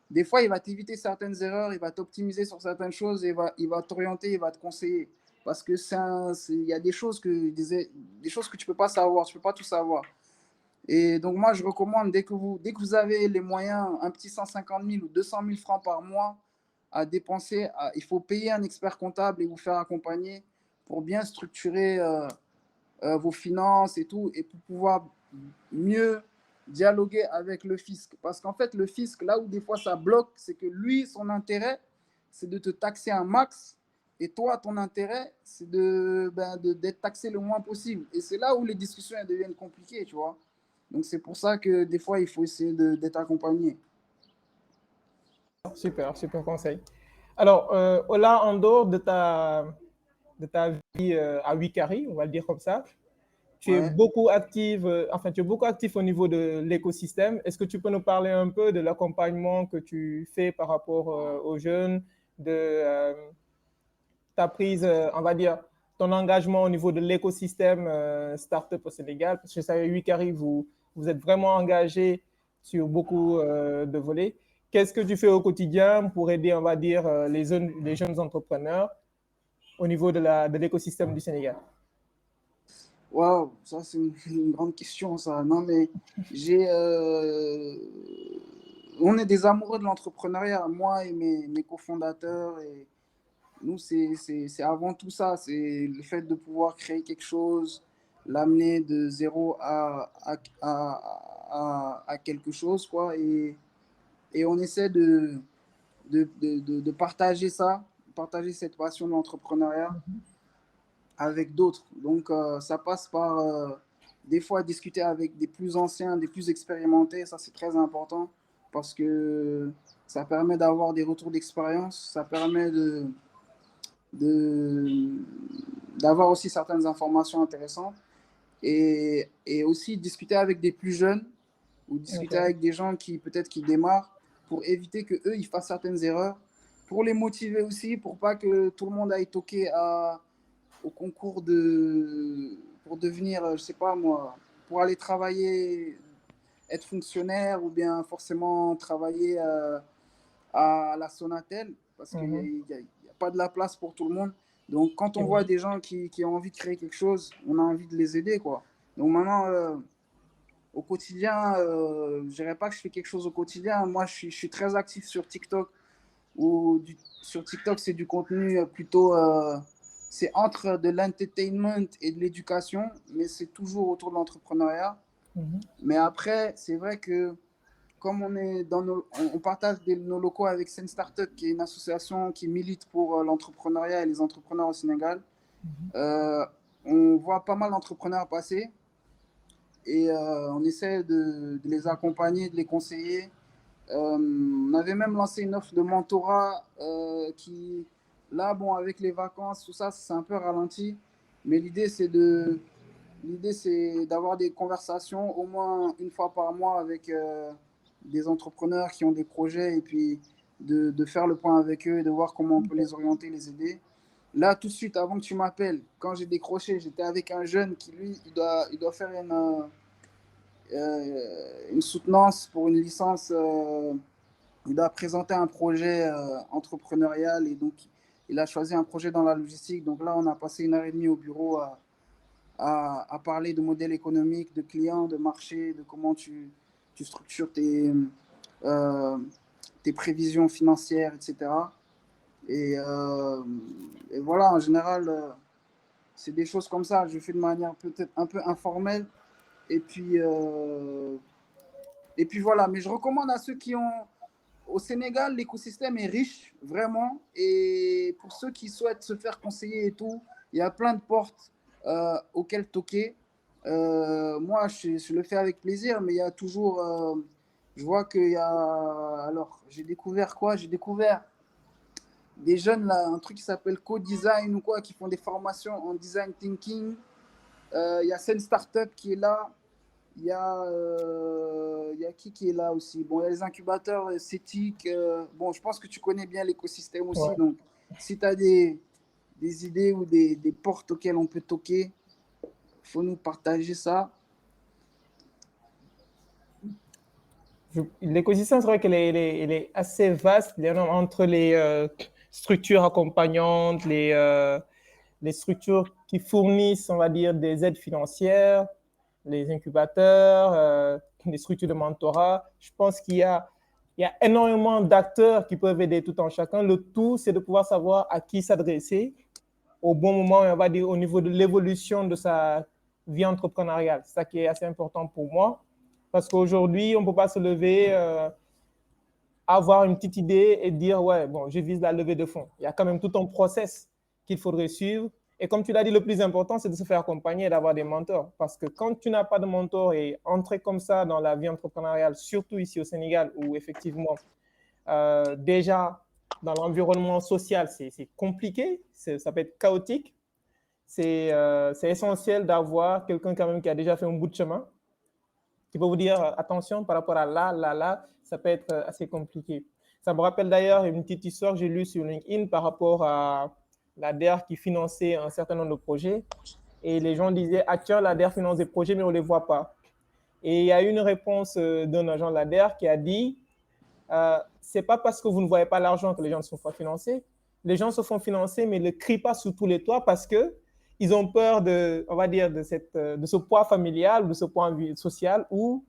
des fois, il va t'éviter certaines erreurs, il va t'optimiser sur certaines choses, et il va t'orienter, il va te conseiller. Parce que il y a des choses que tu ne peux pas savoir, tu ne peux pas tout savoir. Et donc, moi, je recommande, dès que vous avez les moyens, un petit 150 000 ou 200 000 francs par mois à dépenser, il faut payer un expert comptable et vous faire accompagner pour bien structurer vos finances et tout, et pour pouvoir mieux dialoguer avec le fisc. Parce qu'en fait, le fisc, là où des fois ça bloque, c'est que lui, son intérêt, c'est de te taxer un max. Et toi, ton intérêt, c'est d'être taxé le moins possible. Et c'est là où les discussions elles deviennent compliquées, tu vois. Donc c'est pour ça que des fois, il faut essayer d'être accompagné. Super, super conseil. Alors, là, en dehors de ta vie à Wikari, on va le dire comme ça, tu es Ouais. beaucoup active, enfin, tu es beaucoup actif au niveau de l'écosystème. Est-ce que tu peux nous parler un peu de l'accompagnement que tu fais par rapport aux jeunes, de ta prise, on va dire, ton engagement au niveau de l'écosystème startup au Sénégal? Parce que je savais, Wikari, vous êtes vraiment engagé sur beaucoup de volets. Qu'est-ce que tu fais au quotidien pour aider, on va dire, les jeunes entrepreneurs au niveau de l'écosystème du Sénégal? Waouh, ça c'est une grande question ça. Non mais j'ai on est des amoureux de l'entrepreneuriat, moi et mes cofondateurs et nous c'est avant tout ça, c'est le fait de pouvoir créer quelque chose, l'amener de zéro à quelque chose quoi et on essaie de partager ça, partager cette passion de l'entrepreneuriat avec d'autres. Donc, ça passe par des fois discuter avec des plus anciens, des plus expérimentés. Ça, c'est très important parce que ça permet d'avoir des retours d'expérience. Ça permet de, d'avoir aussi certaines informations intéressantes et aussi discuter avec des plus jeunes ou discuter Okay. avec des gens qui peut-être qui démarrent pour éviter que eux ils fassent certaines erreurs, pour les motiver aussi, pour pas que tout le monde aille toquer au concours pour devenir, je sais pas moi, pour aller travailler, être fonctionnaire ou bien forcément travailler à la Sonatel parce qu'il n'y a, Mhm. a, pas de la place pour tout le monde. Donc quand on voit des gens qui ont envie de créer quelque chose, on a envie de les aider quoi. Donc maintenant, au quotidien, je ne dirais pas que je fais quelque chose au quotidien. Moi, je suis très actif sur TikTok. Sur TikTok, c'est du contenu plutôt. C'est entre de l'entertainment et de l'éducation, mais c'est toujours autour de l'entrepreneuriat. Mhm. Mais après, c'est vrai que comme on partage nos locaux avec Sen Startup, qui est une association qui milite pour l'entrepreneuriat et les entrepreneurs au Sénégal, on voit pas mal d'entrepreneurs passer et on essaie de les accompagner, de les conseiller. On avait même lancé une offre de mentorat qui, là, bon, avec les vacances, tout ça, c'est un peu ralenti. Mais l'idée, c'est d'avoir des conversations au moins une fois par mois avec des entrepreneurs qui ont des projets et puis de faire le point avec eux et de voir comment on peut les orienter, les aider. Là, tout de suite, avant que tu m'appelles, quand j'ai décroché, j'étais avec un jeune qui, lui, il doit faire une soutenance pour une licence. Il doit présenter un projet entrepreneurial et donc il a choisi un projet dans la logistique. Donc là, on a passé 1 heure et demie au bureau à parler de modèle économique, de clients, de marché, de comment tu structures tes prévisions financières, etc. Et, euh, et voilà, en général, c'est des choses comme ça. Je fais de manière peut-être un peu informelle. Et puis, euh, et puis voilà, mais je recommande à ceux qui ont... Au Sénégal, l'écosystème est riche, vraiment. Et pour ceux qui souhaitent se faire conseiller et tout, il y a plein de portes auxquelles toquer. Moi, je le fais avec plaisir, mais il y a toujours... je vois qu'il y a... Alors, j'ai découvert quoi? J'ai découvert des jeunes, là, un truc qui s'appelle co-design ou quoi, qui font des formations en design thinking. Il y a Sen Startup qui est là. Il y a qui est là aussi? Bon, il y a les incubateurs CETIC. Bon, je pense que tu connais bien l'écosystème aussi. Ouais. Donc, si tu as des idées ou des portes auxquelles on peut toquer, il faut nous partager ça. L'écosystème, c'est vrai qu'il est assez vaste. Il y en a entre les structures accompagnantes, les structures qui fournissent, on va dire, des aides financières, les incubateurs, les structures de mentorat. Je pense il y a énormément d'acteurs qui peuvent aider tout en chacun. Le tout, c'est de pouvoir savoir à qui s'adresser au bon moment, on va dire, au niveau de l'évolution de sa vie entrepreneuriale. C'est ça qui est assez important pour moi. Parce qu'aujourd'hui, on ne peut pas se lever, avoir une petite idée et dire, ouais, bon, je vise la levée de fonds. Il y a quand même tout un process qu'il faudrait suivre. Et comme tu l'as dit, le plus important, c'est de se faire accompagner et d'avoir des mentors. Parce que quand tu n'as pas de mentor et entrer comme ça dans la vie entrepreneuriale, surtout ici au Sénégal, où effectivement, déjà, dans l'environnement social, c'est compliqué, ça peut être chaotique. C'est essentiel d'avoir quelqu'un quand même qui a déjà fait un bout de chemin, qui peut vous dire attention par rapport à là, ça peut être assez compliqué. Ça me rappelle d'ailleurs une petite histoire que j'ai lue sur LinkedIn par rapport à la DER qui finançait un certain nombre de projets. Et les gens disaient, ah tiens, la DER finance des projets, mais on ne les voit pas. Et il y a eu une réponse d'un agent de la DER qui a dit, c'est pas parce que vous ne voyez pas l'argent que les gens ne sont pas financés. Les gens se font financer, mais ne le crient pas sous tous les toits parce que ils ont peur de, on va dire, de ce poids familial, de ce poids social où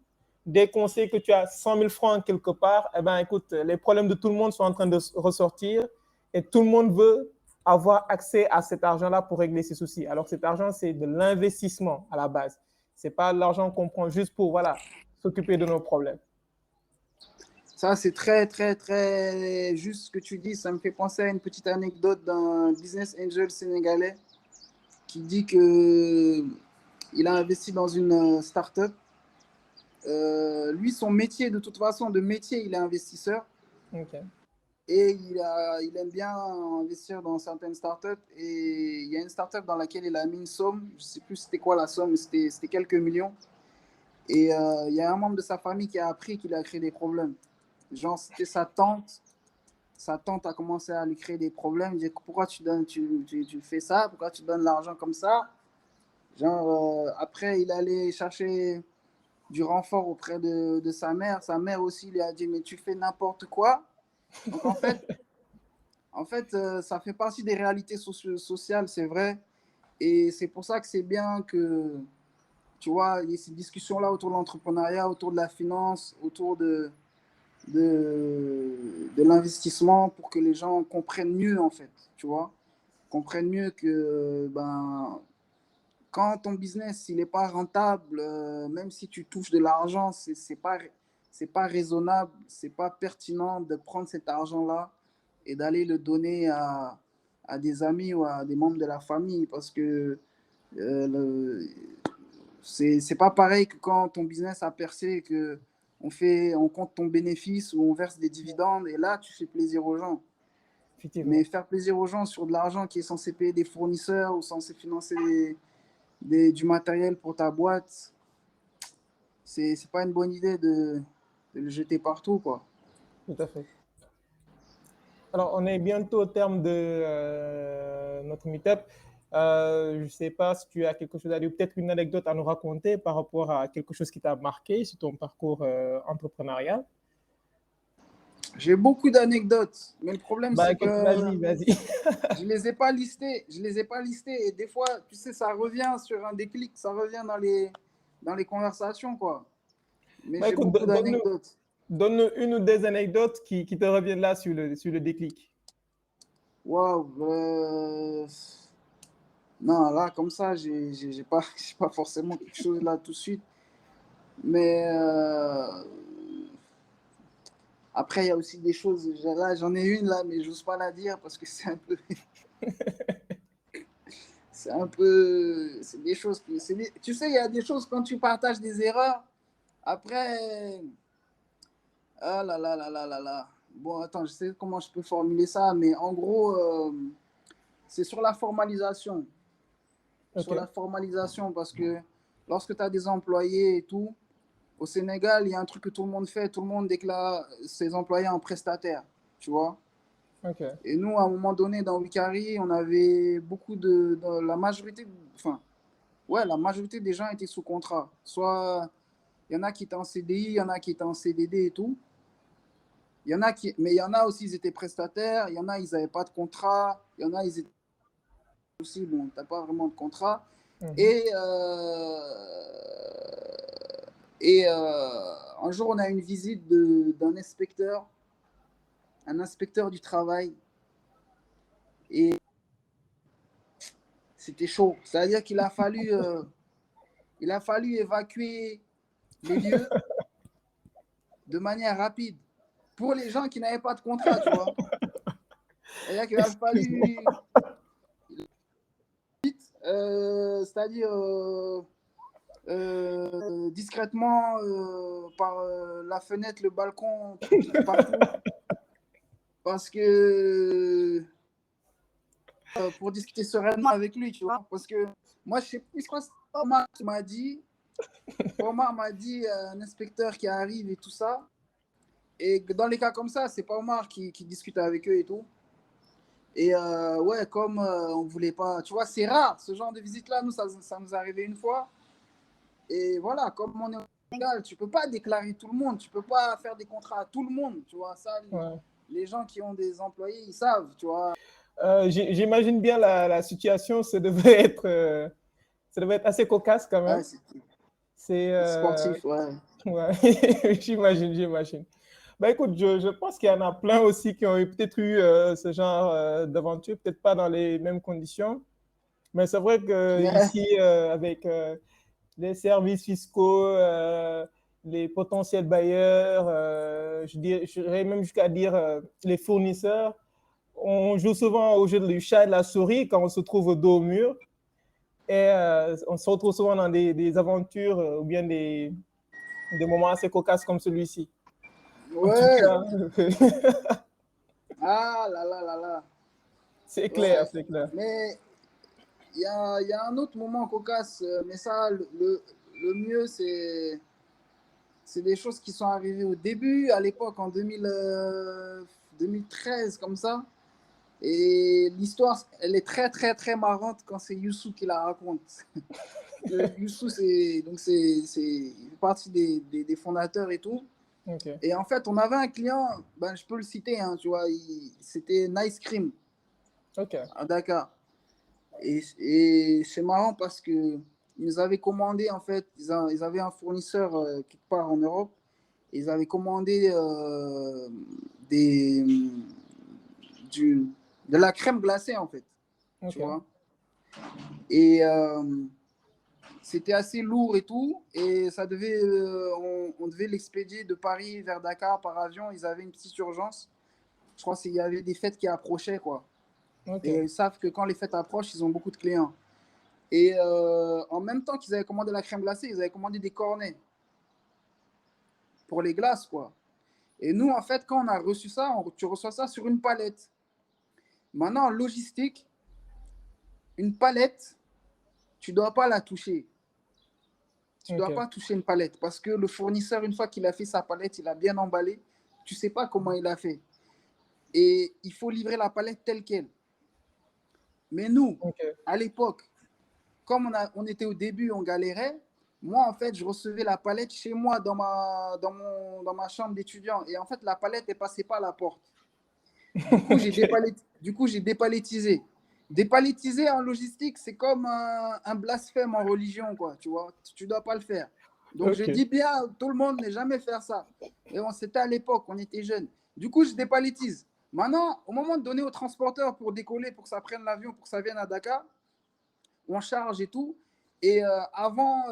dès qu'on sait que tu as 100 000 francs quelque part, eh ben, écoute, les problèmes de tout le monde sont en train de ressortir et tout le monde veut avoir accès à cet argent-là pour régler ses soucis. Alors que cet argent, c'est de l'investissement à la base. C'est pas l'argent qu'on prend juste pour, voilà, s'occuper de nos problèmes. Ça, c'est très, très, très juste ce que tu dis. Ça me fait penser à une petite anecdote d'un business angel sénégalais qui dit que il a investi dans une start-up. Lui, son métier, de toute façon, de métier, il est investisseur. Okay. Et il aime bien investir dans certaines startups. Et il y a une startup dans laquelle il a mis une somme. Je ne sais plus c'était quoi la somme, c'était quelques millions. Et il y a un membre de sa famille qui a appris qu'il a créé des problèmes. Genre, c'était sa tante. Sa tante a commencé à lui créer des problèmes. Il dit, pourquoi tu fais ça? Pourquoi tu donnes l'argent comme ça? Genre, après, il allait chercher du renfort auprès de sa mère. Sa mère aussi lui a dit, mais tu fais n'importe quoi. Donc, en fait ça fait partie des réalités sociales, c'est vrai. Et c'est pour ça que c'est bien que, tu vois, il y a ces discussions-là autour de l'entrepreneuriat, autour de la finance, autour de l'investissement pour que les gens comprennent mieux, en fait, tu vois. Comprennent mieux que, ben, quand ton business, il n'est pas rentable, même si tu touches de l'argent, c'est pas c'est pas raisonnable, c'est pas pertinent de prendre cet argent-là et d'aller le donner à des amis ou à des membres de la famille parce que c'est pas pareil que quand ton business a percé et que on compte ton bénéfice ou on verse des dividendes et là tu fais plaisir aux gens. Effectivement. Mais faire plaisir aux gens sur de l'argent qui est censé payer des fournisseurs ou censé financer du matériel pour ta boîte, c'est pas une bonne idée de le jeter partout, quoi. Tout à fait. Alors, on est bientôt au terme de notre meet-up. Je ne sais pas si tu as quelque chose à dire, peut-être une anecdote à nous raconter par rapport à quelque chose qui t'a marqué sur ton parcours entrepreneurial. J'ai beaucoup d'anecdotes, mais le problème, Bah c'est écoute, que vas-y, vas-y. je les ai pas listées. Je les ai pas listées. Et des fois, tu sais, ça revient sur un déclic, ça revient dans les conversations, quoi. Mais Bah j'ai écoute, beaucoup d'anecdotes. donne-nous une ou des anecdotes qui te reviennent là sur le déclic. Waouh. Non, là, comme ça, j'ai pas, j'ai pas forcément quelque chose là tout de suite. Mais après, il y a aussi des choses. Là, j'en ai une là, mais j'ose pas la dire parce que c'est un peu. C'est un peu. C'est des choses. Tu sais, il y a des choses quand tu partages des erreurs. Après. Ah là là là là là là. Bon, attends, je sais comment je peux formuler ça, mais en gros, c'est sur la formalisation. Ok, Sur la formalisation, parce que lorsque tu as des employés et tout, au Sénégal, il y a un truc que tout le monde fait, tout le monde déclare ses employés en prestataire, tu vois. ok, Et nous, à un moment donné, dans Wikari, on avait beaucoup la majorité, enfin, ouais, la majorité des gens étaient sous contrat. Soit il y en a qui étaient en CDI, il y en a qui étaient en CDD et tout. Mais il y en a aussi, ils étaient prestataires, il y en a, ils n'avaient pas de contrat, il y en a, ils étaient aussi, bon, tu n'as pas vraiment de contrat. mhm, Et, un jour, on a une visite d'un inspecteur, un inspecteur du travail. Et c'était chaud. C'est-à-dire il a fallu évacuer les lieux de manière rapide pour les gens qui n'avaient pas de contrat, tu vois. C'est-à-dire qu'il a excuse-moi. fallu, c'est-à-dire discrètement par la fenêtre, le balcon, partout, parce que pour discuter sereinement avec lui, tu vois. Parce que moi, je sais plus, je crois que c'est Omar qui m'a dit, Omar m'a dit, un inspecteur qui arrive et tout ça. Et dans les cas comme ça, c'est pas Omar qui discute avec eux et tout. Et ouais, comme on voulait pas, tu vois, c'est rare ce genre de visite-là. Nous, ça nous est arrivé une fois. Et voilà, comme on est au Sénégal, tu peux pas déclarer tout le monde, tu peux pas faire des contrats à tout le monde, tu vois. Ça, Ouais. les gens qui ont des employés, ils savent, tu vois. J'imagine bien la situation, ça devait être assez cocasse quand même. Ouais, C'est, c'est sportif, ouais. ouais, j'imagine, j'imagine. Bah écoute, je pense qu'il y en a plein aussi qui ont peut-être eu ce genre d'aventure, peut-être pas dans les mêmes conditions, mais c'est vrai que Ouais, ici, avec les services fiscaux, les potentiels bailleurs, je dirais même jusqu'à dire les fournisseurs, on joue souvent au jeu du chat et de la souris quand on se trouve au dos au mur. Et on se retrouve souvent dans des aventures ou bien des moments assez cocasses comme celui-ci. En tout ouais. cas, Ah là là là là. c'est clair, Ouais. c'est clair. Mais il y a un autre moment cocasse, mais ça, le mieux, c'est des choses qui sont arrivées au début, à l'époque, en 2013, comme ça. Et l'histoire, elle est très, très, très marrante quand c'est Youssou qui la raconte. Youssou, il fait partie des fondateurs et tout. Ok, Et en fait, on avait un client, ben, je peux le citer, hein, tu vois, c'était Nice Cream ok, à Dakar. Et c'est marrant parce que ils nous avaient commandé, en fait, ils avaient un fournisseur quelque part en Europe. Et ils avaient commandé des, du, de la crème glacée, en fait, tu ok. vois. Et c'était assez lourd et tout. Et ça devait, on devait l'expédier de Paris vers Dakar par avion. Ils avaient une petite urgence. Je crois qu'il y avait des fêtes qui approchaient, quoi. Ok. Et ils savent que quand les fêtes approchent, ils ont beaucoup de clients. Et en même temps qu'ils avaient commandé la crème glacée, ils avaient commandé des cornets pour les glaces, quoi. Et nous, en fait, quand on a reçu ça, tu reçois ça sur une palette. Maintenant, en logistique, une palette, tu ne dois pas la toucher. Tu ne dois pas toucher une palette parce que le fournisseur, une fois qu'il a fait sa palette, il a bien emballé. Tu ne sais pas comment il a fait. Et il faut livrer la palette telle qu'elle. Mais nous, à l'époque, comme on était au début, on galérait. Moi, en fait, je recevais la palette chez moi dans ma chambre d'étudiant. Et en fait, la palette est passée par la porte. Du coup, j'ai dépalettisé. Dépalettiser en logistique, c'est comme un blasphème en religion, quoi, tu vois. Tu ne dois pas le faire. Donc, je dis bien, tout le monde n'est jamais faire ça. Et c'était à l'époque, on était jeunes. Du coup, je dépaletise. Maintenant, au moment de donner au transporteur pour décoller, pour que ça prenne l'avion, pour que ça vienne à Dakar, on charge et tout. Et avant,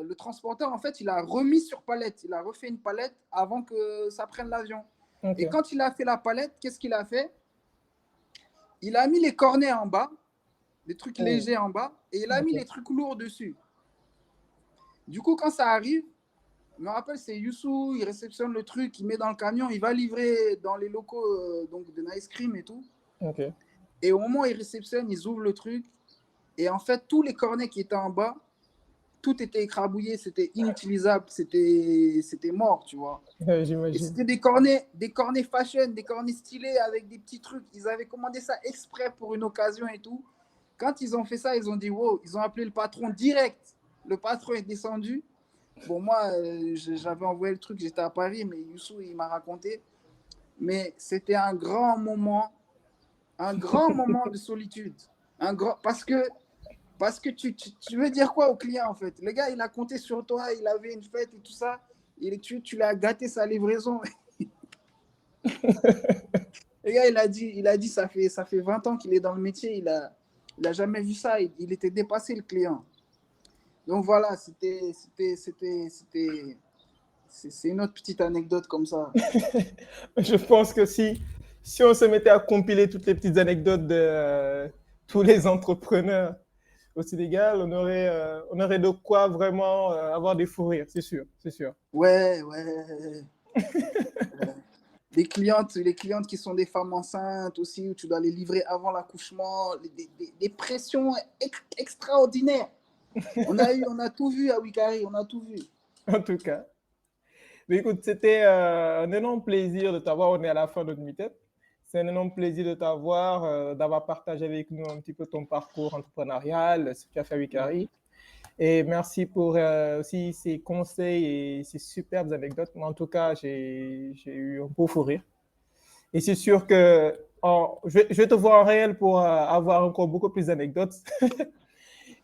le transporteur, en fait, il a remis sur palette. Il a refait une palette avant que ça prenne l'avion. Et quand il a fait la palette, qu'est-ce qu'il a fait? Il a mis les cornets en bas, des trucs légers en bas, et il a mis les trucs lourds dessus. Du coup, quand ça arrive, je me rappelle, c'est Youssou, il réceptionne le truc, il met dans le camion, il va livrer dans les locaux donc de Nice Cream et tout. Et au moment où il réceptionne, ils ouvrent le truc. Et en fait, tous les cornets qui étaient en bas, tout était écrabouillé, c'était inutilisable, c'était mort, tu vois. Et c'était des cornets fashion, des cornets stylés avec des petits trucs. Ils avaient commandé ça exprès pour une occasion et tout. Quand ils ont fait ça, ils ont dit wow, ils ont appelé le patron direct. Le patron est descendu. Bon, moi, j'avais envoyé le truc, j'étais à Paris, mais Youssou, il m'a raconté. Mais c'était un grand moment de solitude. Parce que tu veux dire quoi au client, en fait? Le gars, il a compté sur toi, il avait une fête et tout ça. Tu l'as gâté sa livraison. Le gars, il a dit ça fait 20 ans qu'il est dans le métier, il a jamais vu ça. Il était dépassé, le client. Donc voilà, c'est une autre petite anecdote comme ça. Je pense que si on se mettait à compiler toutes les petites anecdotes de tous les entrepreneurs au Sénégal, on aurait de quoi vraiment avoir des fous rires, c'est sûr, c'est sûr. Ouais. Les clientes qui sont des femmes enceintes aussi, où tu dois les livrer avant l'accouchement, des pressions extraordinaires. On a tout vu à Wikari, on a tout vu. En tout cas. Mais écoute, c'était un énorme plaisir de t'avoir. On est à la fin de notre meet-up. C'est un énorme plaisir de t'avoir, d'avoir partagé avec nous un petit peu ton parcours entrepreneurial, ce que tu as fait à Wikari. Et merci pour aussi ces conseils et ces superbes anecdotes. Mais en tout cas, j'ai eu un beau fou rire. Et c'est sûr que je vais te voir en réel pour avoir encore beaucoup plus d'anecdotes.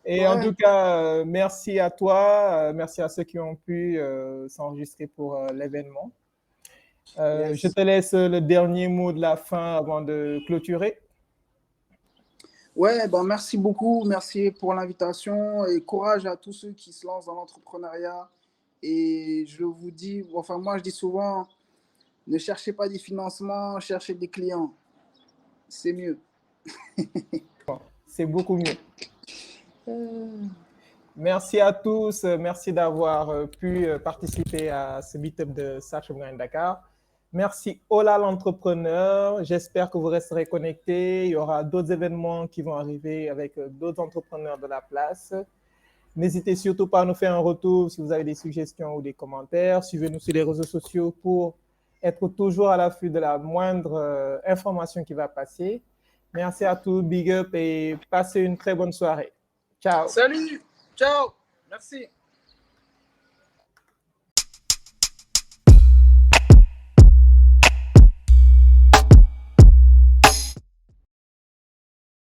Et en tout cas, merci à toi, merci à ceux qui ont pu s'enregistrer pour l'événement. Yes. Je te laisse le dernier mot de la fin avant de clôturer. Ouais, ben merci beaucoup, merci pour l'invitation et courage à tous ceux qui se lancent dans l'entrepreneuriat. Et je vous dis, enfin moi je dis souvent, ne cherchez pas des financements, cherchez des clients. C'est mieux. C'est beaucoup mieux. Merci à tous, merci d'avoir pu participer à ce meet-up de Sachem Grand Dakar. Merci Ola l'entrepreneur, j'espère que vous resterez connectés, il y aura d'autres événements qui vont arriver avec d'autres entrepreneurs de la place. N'hésitez surtout pas à nous faire un retour si vous avez des suggestions ou des commentaires. Suivez-nous sur les réseaux sociaux pour être toujours à l'affût de la moindre information qui va passer. Merci à tous, big up et passez une très bonne soirée. Ciao. Salut, ciao, merci.